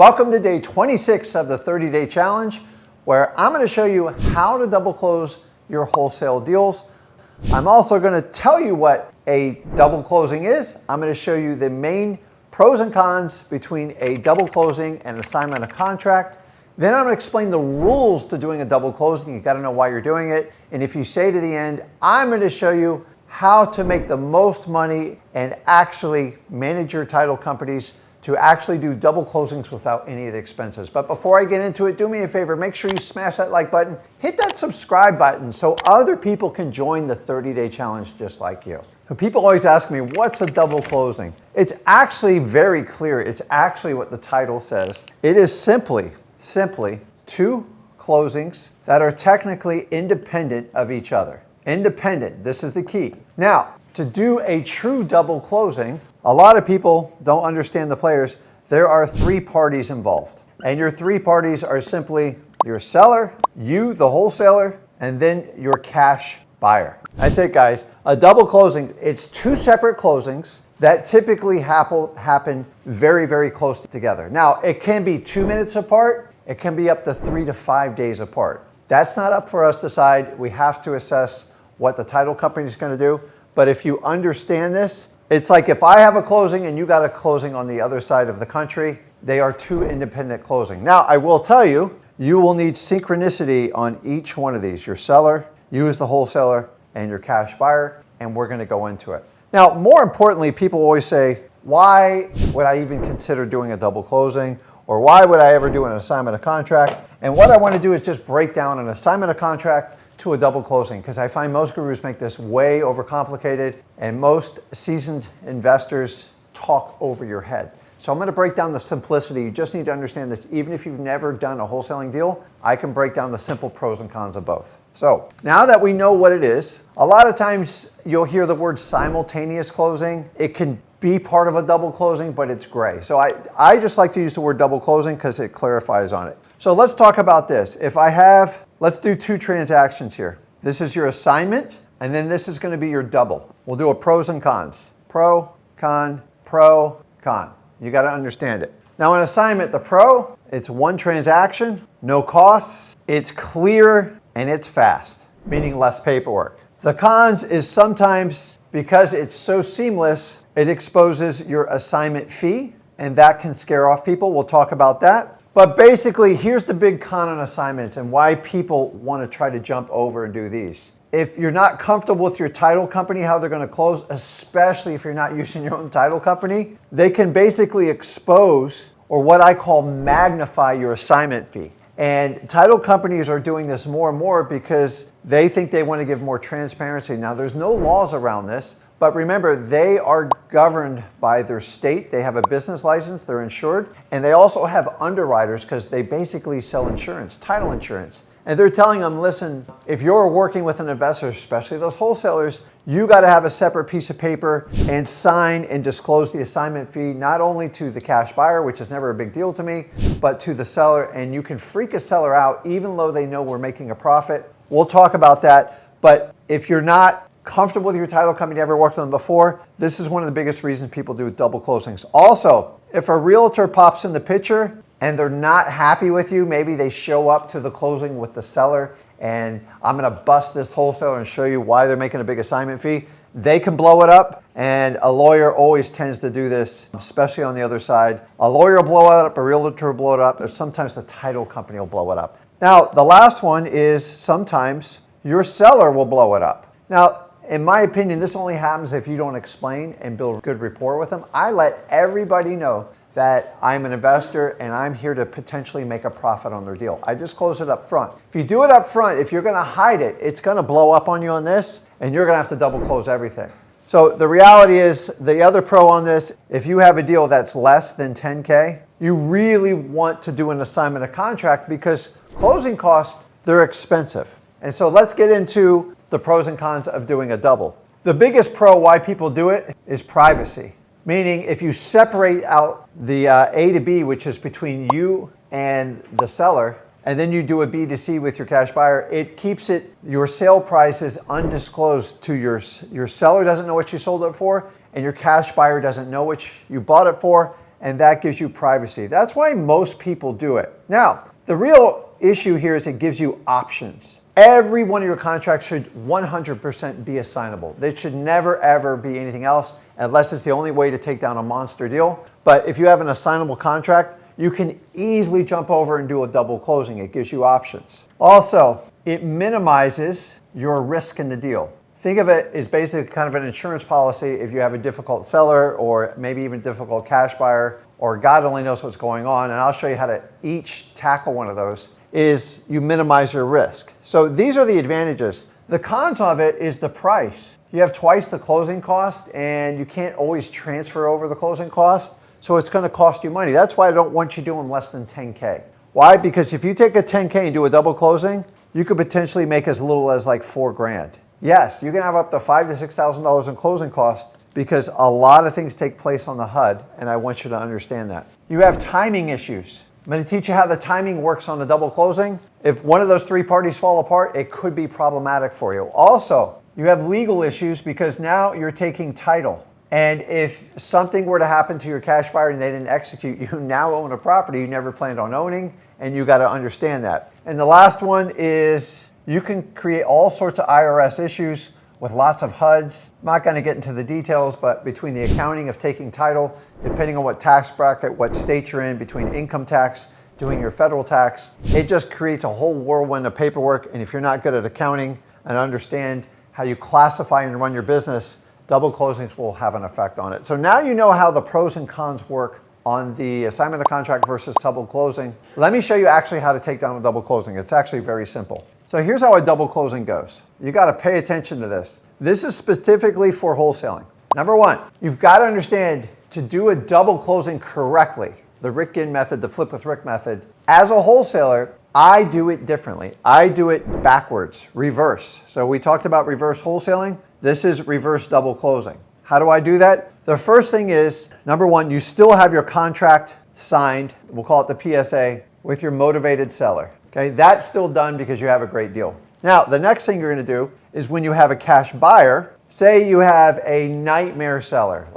Welcome to day 26 of the 30-day challenge, where I'm going to show you how to double close your wholesale deals. I'm also going to tell you what a double closing is. I'm going to show you the main pros and cons between a double closing and assignment of contract. Then I'm going to explain the rules to doing a double closing. You got to know why you're doing it. And if you stay to the end, I'm going to show you how to make the most money and actually manage your title companies to actually do double closings without any of the expenses. But before I get into it, do me a favor, make sure you smash that like button, hit that subscribe button so other people can join the 30-day challenge just like you. People always ask me, what's a double closing? It's actually very clear. It's actually what the title says. It is simply two closings that are technically independent of each other. Independent, this is the key. Now, to do a true double closing, a lot of people don't understand the players. There are three parties involved. And your three parties are simply your seller, you, the wholesaler, and then your cash buyer. That's it, guys. A double closing, it's two separate closings that typically happen very, very close together. Now, it can be 2 minutes apart. It can be up to 3 to 5 days apart. That's not up for us to decide. We have to assess what the title company is going to do. But if you understand this, it's like if I have a closing and you got a closing on the other side of the country, they are two independent closings. Now, I will tell you, you will need synchronicity on each one of these. Your seller, you as the wholesaler, and your cash buyer, and we're going to go into it. Now, more importantly, people always say, why would I even consider doing a double closing? Or why would I ever do an assignment of contract? And what I want to do is just break down an assignment of contract to a double closing, because I find most gurus make this way overcomplicated and most seasoned investors talk over your head. So I'm going to break down the simplicity. You just need to understand this. Even if you've never done a wholesaling deal, I can break down the simple pros and cons of both. So now that we know what it is, a lot of times you'll hear the word simultaneous closing. It can be part of a double closing, but it's gray. So I just like to use the word double closing because it clarifies on it. So let's talk about this. If I have, let's do two transactions here. This is your assignment, and then this is going to be your double. We'll do a pros and cons. Pro, con, pro, con. You got to understand it. Now, an assignment, the pro, it's one transaction, no costs, it's clear, and it's fast, meaning less paperwork. The cons is sometimes, because it's so seamless, it exposes your assignment fee, and that can scare off people. We'll talk about that. But basically, here's the big con on assignments and why people want to try to jump over and do these. If you're not comfortable with your title company, how they're going to close, especially if you're not using your own title company, they can basically expose, or what I call magnify, your assignment fee. And title companies are doing this more and more because they think they want to give more transparency. Now, there's no laws around this, but remember, they are governed by their state. They have a business license, they're insured, and they also have underwriters because they basically sell insurance, title insurance. And they're telling them, listen, if you're working with an investor, especially those wholesalers, you got to have a separate piece of paper and sign and disclose the assignment fee, not only to the cash buyer, which is never a big deal to me, but to the seller. And you can freak a seller out even though they know we're making a profit. We'll talk about that. But if you're not comfortable with your title company, never worked with them before, this is one of the biggest reasons people do double closings. Also, if a realtor pops in the picture and they're not happy with you, maybe they show up to the closing with the seller, and I'm going to bust this wholesaler and show you why they're making a big assignment fee. They can blow it up, and a lawyer always tends to do this, especially on the other side. A lawyer will blow it up, a realtor will blow it up, or sometimes the title company will blow it up. Now, the last one is sometimes your seller will blow it up. Now, in my opinion, this only happens if you don't explain and build good rapport with them. I let everybody know that I'm an investor and I'm here to potentially make a profit on their deal. I just close it up front. If you do it up front, if you're going to hide it, it's going to blow up on you on this, and you're going to have to double close everything. So the reality is, the other pro on this, if you have a deal that's less than 10K, you really want to do an assignment of contract because closing costs, they're expensive. And so let's get into the pros and cons of doing a double. The biggest pro why people do it is privacy. Meaning if you separate out the A to B, which is between you and the seller, and then you do a B to C with your cash buyer, it keeps your sale price is undisclosed to your seller doesn't know what you sold it for, and your cash buyer doesn't know what you bought it for, and that gives you privacy. That's why most people do it. Now, the real issue here is it gives you options. Every one of your contracts should 100% be assignable. There should never ever be anything else unless it's the only way to take down a monster deal. But if you have an assignable contract, you can easily jump over and do a double closing. It gives you options. Also, it minimizes your risk in the deal. Think of it as basically kind of an insurance policy if you have a difficult seller or maybe even difficult cash buyer, or God only knows what's going on. And I'll show you how to each tackle one of those. Is you minimize your risk. So these are the advantages. The cons of it is the price. You have twice the closing cost and you can't always transfer over the closing cost. So it's going to cost you money. That's why I don't want you doing less than 10K. Why? Because if you take a 10K and do a double closing, you could potentially make as little as like $4,000. Yes, you can have up to $5,000 to $6,000 in closing costs because a lot of things take place on the HUD, and I want you to understand that. You have timing issues. I'm going to teach you how the timing works on a double closing. If one of those three parties fall apart, it could be problematic for you. Also, you have legal issues because now you're taking title. And if something were to happen to your cash buyer and they didn't execute, you now own a property you never planned on owning, and you got to understand that. And the last one is you can create all sorts of IRS issues with lots of HUDs. I'm not going to get into the details, but between the accounting of taking title, depending on what tax bracket, what state you're in, between income tax, doing your federal tax, it just creates a whole whirlwind of paperwork. And if you're not good at accounting and understand how you classify and run your business, double closings will have an effect on it. So now you know how the pros and cons work on the assignment of contract versus double closing. Let me show you actually how to take down a double closing. It's actually very simple. So here's how a double closing goes. You got to pay attention to this. This is specifically for wholesaling. Number one, you've got to understand to do a double closing correctly, the Rick Ginn method, the flip with Rick method. As a wholesaler, I do it differently. I do it backwards, reverse. So we talked about reverse wholesaling. This is reverse double closing. How do I do that? The first thing is, number one, you still have your contract signed, we'll call it the PSA, with your motivated seller. Okay, that's still done because you have a great deal. Now, the next thing you're going to do is when you have a cash buyer, say you have a nightmare seller,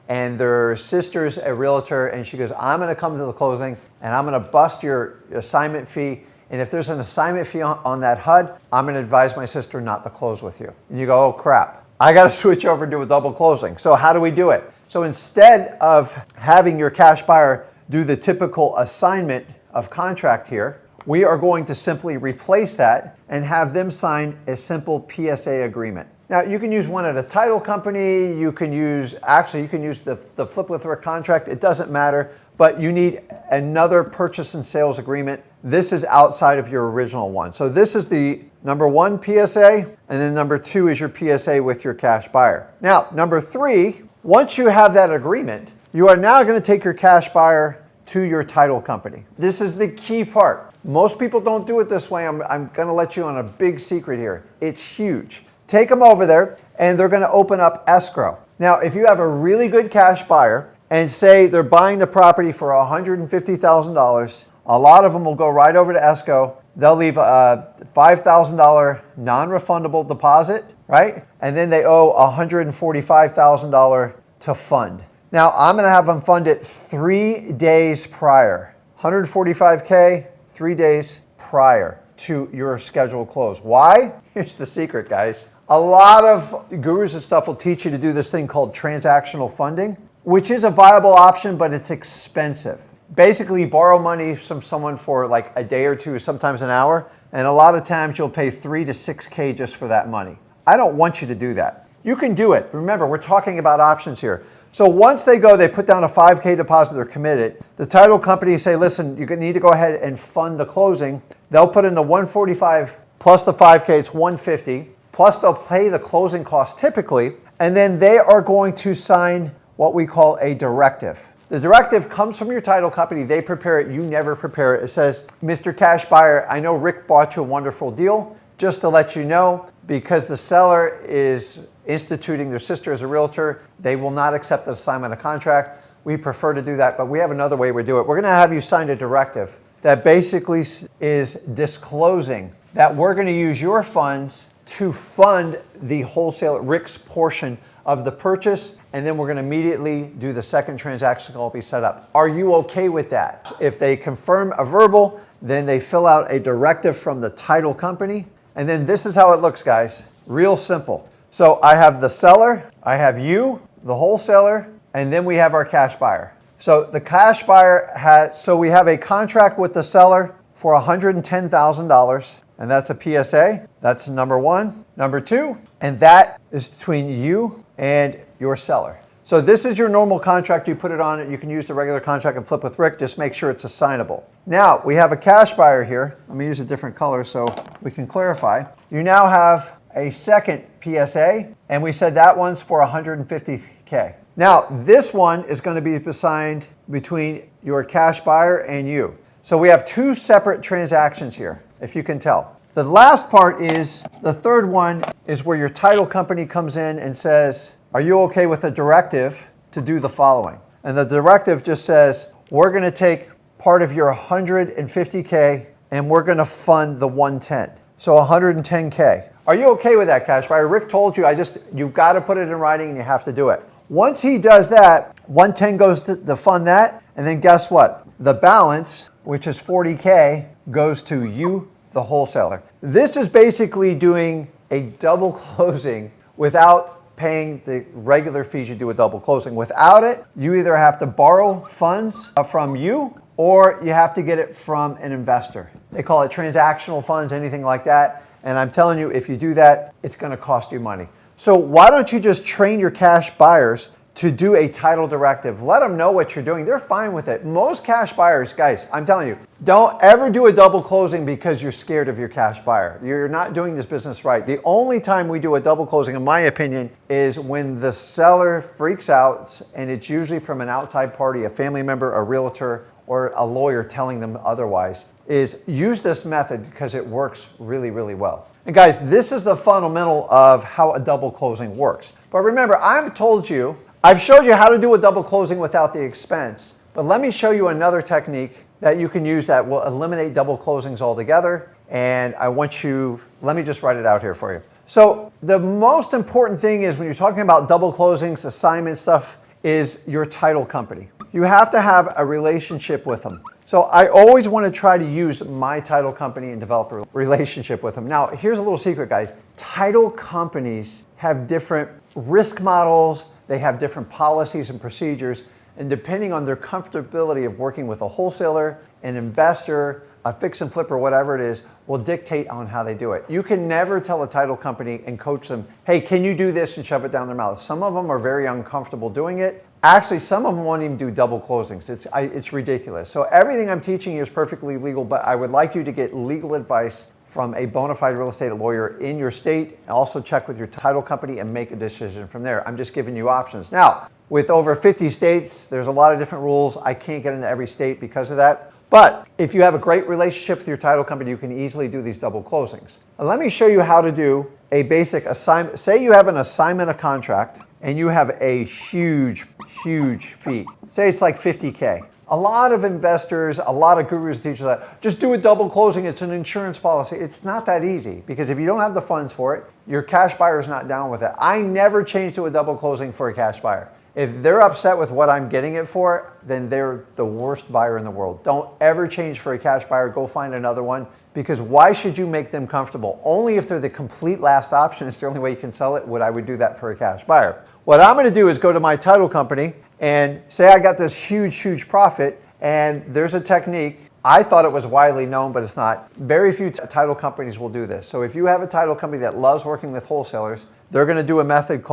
and their sister's a realtor, and she goes, I'm going to come to the closing and I'm going to bust your assignment fee. And if there's an assignment fee on that HUD, I'm going to advise my sister not to close with you. And you go, oh crap, I got to switch over to a double closing. So how do we do it? So instead of having your cash buyer do the typical assignment of contract here, we are going to simply replace that and have them sign a simple PSA agreement. Now, you can use one at a title company. You can use the Flip with Rick contract. It doesn't matter, but you need another purchase and sales agreement. This is outside of your original one. So this is the number one PSA, and then number two is your PSA with your cash buyer. Now, number three, once you have that agreement, you are now going to take your cash buyer to your title company. This is the key part. Most people don't do it this way. I'm going to let you on a big secret here. It's huge. Take them over there and they're going to open up escrow. Now, if you have a really good cash buyer and say they're buying the property for $150,000, a lot of them will go right over to escrow. They'll leave a $5,000 non-refundable deposit, right? And then they owe $145,000 to fund. Now, I'm going to have them fund it 3 days prior. $145K, 3 days prior to your scheduled close. Why? Here's the secret, guys. A lot of gurus and stuff will teach you to do this thing called transactional funding, which is a viable option, but it's expensive. Basically, you borrow money from someone for like a day or two, sometimes an hour, and a lot of times you'll pay 3 to 6K just for that money. I don't want you to do that. You can do it. Remember, we're talking about options here. So once they go, they put down a 5K deposit, they're committed. The title company say, listen, you need to go ahead and fund the closing. They'll put in the 145 plus the 5K, it's 150. Plus they'll pay the closing costs typically. And then they are going to sign what we call a directive. The directive comes from your title company. They prepare it. You never prepare it. It says, Mr. Cash Buyer, I know Rick bought you a wonderful deal. Just to let you know, because the seller is instituting their sister as a realtor, they will not accept the assignment of contract. We prefer to do that, but we have another way we do it. We're going to have you sign a directive that basically is disclosing that we're going to use your funds to fund the wholesale Rick's portion of the purchase, and then we're going to immediately do the second transaction call be set up. Are you okay with that? If they confirm a verbal, then they fill out a directive from the title company, and then this is how it looks, guys. Real simple. So I have the seller, I have you, the wholesaler, and then we have our cash buyer. So the cash buyer so we have a contract with the seller for $110,000, and that's a PSA. That's number one. Number two, and that is between you and your seller. So this is your normal contract. You put it on it. You can use the regular contract and Flip with Rick. Just make sure it's assignable. Now, we have a cash buyer here. Let me use a different color so we can clarify. You now have a second PSA, and we said that one's for $150K. Now, this one is going to be assigned between your cash buyer and you. So we have two separate transactions here, if you can tell. The last part is, the third one is where your title company comes in and says, are you okay with a directive to do the following? And the directive just says, we're going to take part of your $150K and we're going to fund the 110. So $110K. Are you okay with that, cash buyer? Rick told you, you've got to put it in writing and you have to do it. Once he does that, 110 goes to fund that, and then guess what? The balance, which is $40K, goes to you, the wholesaler. This is basically doing a double closing without paying the regular fees you do with double closing. Without it, you either have to borrow funds from you or you have to get it from an investor. They call it transactional funds, anything like that. And I'm telling you, if you do that, it's going to cost you money. So why don't you just train your cash buyers to do a title directive? Let them know what you're doing. They're fine with it. Most cash buyers, guys, I'm telling you, don't ever do a double closing because you're scared of your cash buyer. You're not doing this business right. The only time we do a double closing, in my opinion, is when the seller freaks out, and it's usually from an outside party, a family member, a realtor, or a lawyer telling them otherwise, is use this method because it works really, really well. And guys, this is the fundamental of how a double closing works. But remember, I've showed you how to do a double closing without the expense. But let me show you another technique that you can use that will eliminate double closings altogether. And let me just write it out here for you. So the most important thing is when you're talking about double closings, assignment stuff, is your title company. You have to have a relationship with them. So I always want to try to use my title company and develop a relationship with them. Now, here's a little secret, guys. Title companies have different risk models. They have different policies and procedures. And depending on their comfortability of working with a wholesaler, an investor, a fix and flip, or whatever it is, will dictate on how they do it. You can never tell a title company and coach them, hey, can you do this, and shove it down their mouth. Some of them are very uncomfortable doing it. Actually, some of them won't even do double closings. It's ridiculous. So everything I'm teaching you is perfectly legal, but I would like you to get legal advice from a bona fide real estate lawyer in your state. Also check with your title company and make a decision from there. I'm just giving you options. Now, with over 50 states, there's a lot of different rules. I can't get into every state because of that. But if you have a great relationship with your title company, you can easily do these double closings. And let me show you how to do a basic assignment. Say you have an assignment of contract and you have a huge fee. Say it's like $50K. A lot of investors, a lot of gurus teach that, just do a double closing, it's an insurance policy. It's not that easy because if you don't have the funds for it, your cash buyer is not down with it. I never change to a double closing for a cash buyer. If they're upset with what I'm getting it for, then they're the worst buyer in the world. Don't ever change for a cash buyer. Go find another one, because why should you make them comfortable? Only if they're the complete last option. It's the only way you can sell it. I would do that for a cash buyer. What I'm going to do is go to my title company and say I got this huge profit, and there's a technique. I thought it was widely known, but it's not. Very few title companies will do this. So if you have a title company that loves working with wholesalers, they're going to do a method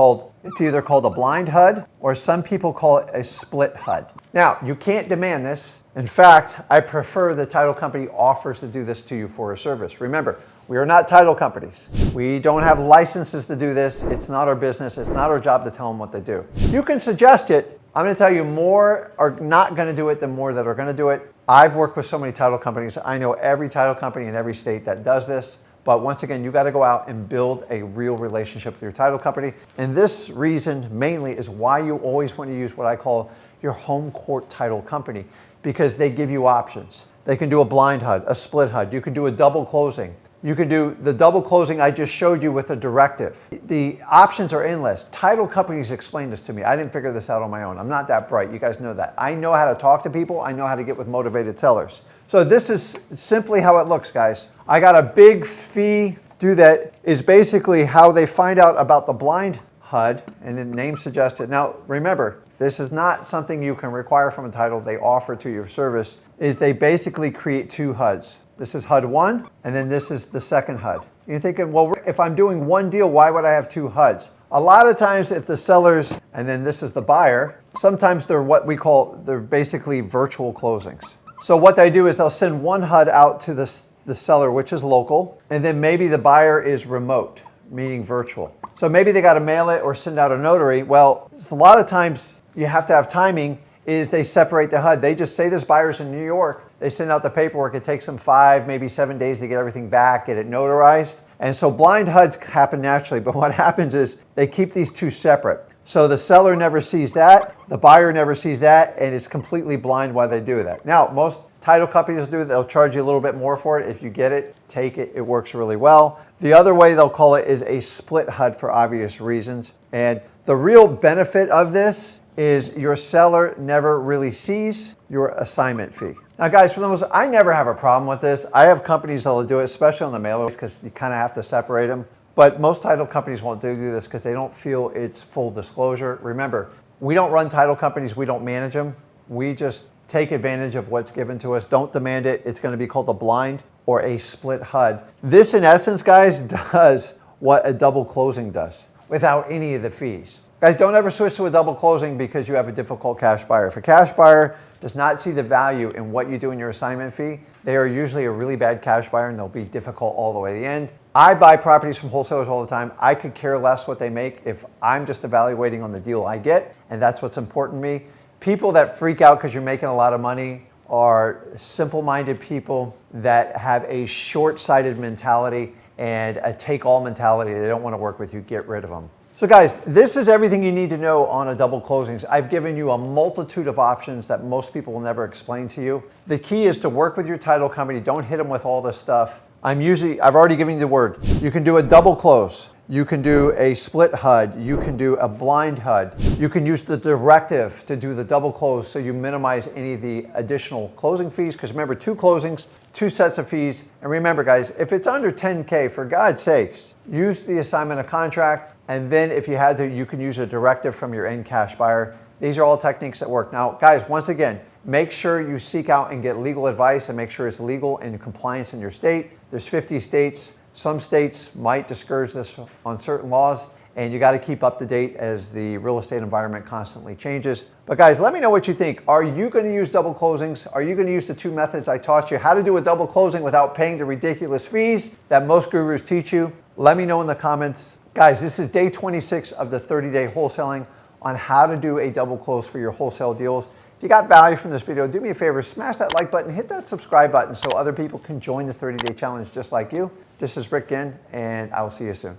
it's either called a blind HUD or some people call it a split HUD. Now, you can't demand this. In fact, I prefer the title company offers to do this to you for a service. Remember, we are not title companies. We don't have licenses to do this. It's not our business. It's not our job to tell them what to do. You can suggest it. I'm going to tell you more are not going to do it than more that are going to do it. I've worked with so many title companies. I know every title company in every state that does this. But once again, you got to go out and build a real relationship with your title company. And this reason mainly is why you always want to use what I call your home court title company, because they give you options. They can do a blind HUD, a split HUD. You can do a double closing. You can do the double closing I just showed you with a directive. The options are endless. Title companies explain this to me. I didn't figure this out on my own. I'm not that bright. You guys know that. I know how to talk to people. I know how to get with motivated sellers. So this is simply how it looks, guys. I got a big fee due that is basically how they find out about the blind HUD, and the name suggests it. Now, remember, this is not something you can require from a title. They offer to your service, is they basically create two HUDs. This is HUD 1, and then this is the second HUD. You're thinking, well, if I'm doing one deal, why would I have two HUDs? A lot of times if the sellers, and then this is the buyer, sometimes they're what we call, they're basically virtual closings. So what they do is they'll send one HUD out to the seller, which is local, and then maybe the buyer is remote, meaning virtual. So maybe they got to mail it or send out a notary. Well, a lot of times you have to have timing, is they separate the HUD. They just say this buyer's in New York. They send out the paperwork. It takes them 5, maybe 7 days to get everything back, get it notarized. And so blind HUDs happen naturally, but what happens is they keep these two separate. So the seller never sees that, the buyer never sees that, and it's completely blind while they do that. Now, most title companies do, they'll charge you a little bit more for it. If you get it, take it, it works really well. The other way they'll call it is a split HUD for obvious reasons. And the real benefit of this is your seller never really sees your assignment fee. Now guys, for the most, I never have a problem with this. I have companies that'll do it, especially on the mailers, because you kind of have to separate them. But most title companies won't do this because they don't feel it's full disclosure. Remember, we don't run title companies, we don't manage them. We just take advantage of what's given to us. Don't demand it. It's going to be called a blind or a split HUD. This, in essence, guys, does what a double closing does without any of the fees. Guys, don't ever switch to a double closing because you have a difficult cash buyer. If a cash buyer does not see the value in what you do in your assignment fee, they are usually a really bad cash buyer and they'll be difficult all the way to the end. I buy properties from wholesalers all the time. I could care less what they make if I'm just evaluating on the deal I get, and that's what's important to me. People that freak out because you're making a lot of money are simple-minded people that have a short-sighted mentality and a take-all mentality. They don't want to work with you. Get rid of them. So guys, this is everything you need to know on a double closings. I've given you a multitude of options that most people will never explain to you. The key is to work with your title company. Don't hit them with all this stuff. I've already given you the word. You can do a double close. You can do a split HUD. You can do a blind HUD. You can use the directive to do the double close so you minimize any of the additional closing fees. Because remember, 2 closings, 2 sets of fees. And remember guys, if it's under 10K, for God's sakes, use the assignment of contract. And then if you had to, you can use a directive from your end cash buyer. These are all techniques that work. Now, guys, once again, make sure you seek out and get legal advice and make sure it's legal and in compliance in your state. There's 50 states. Some states might discourage this on certain laws, and you got to keep up to date as the real estate environment constantly changes. But guys, let me know what you think. Are you going to use double closings? Are you going to use the 2 methods I taught you? How to do a double closing without paying the ridiculous fees that most gurus teach you? Let me know in the comments. Guys, this is day 26 of the 30-day wholesaling on how to do a double close for your wholesale deals. If you got value from this video, do me a favor, smash that like button, hit that subscribe button so other people can join the 30-day challenge just like you. This is Zach Ginn, and I will see you soon.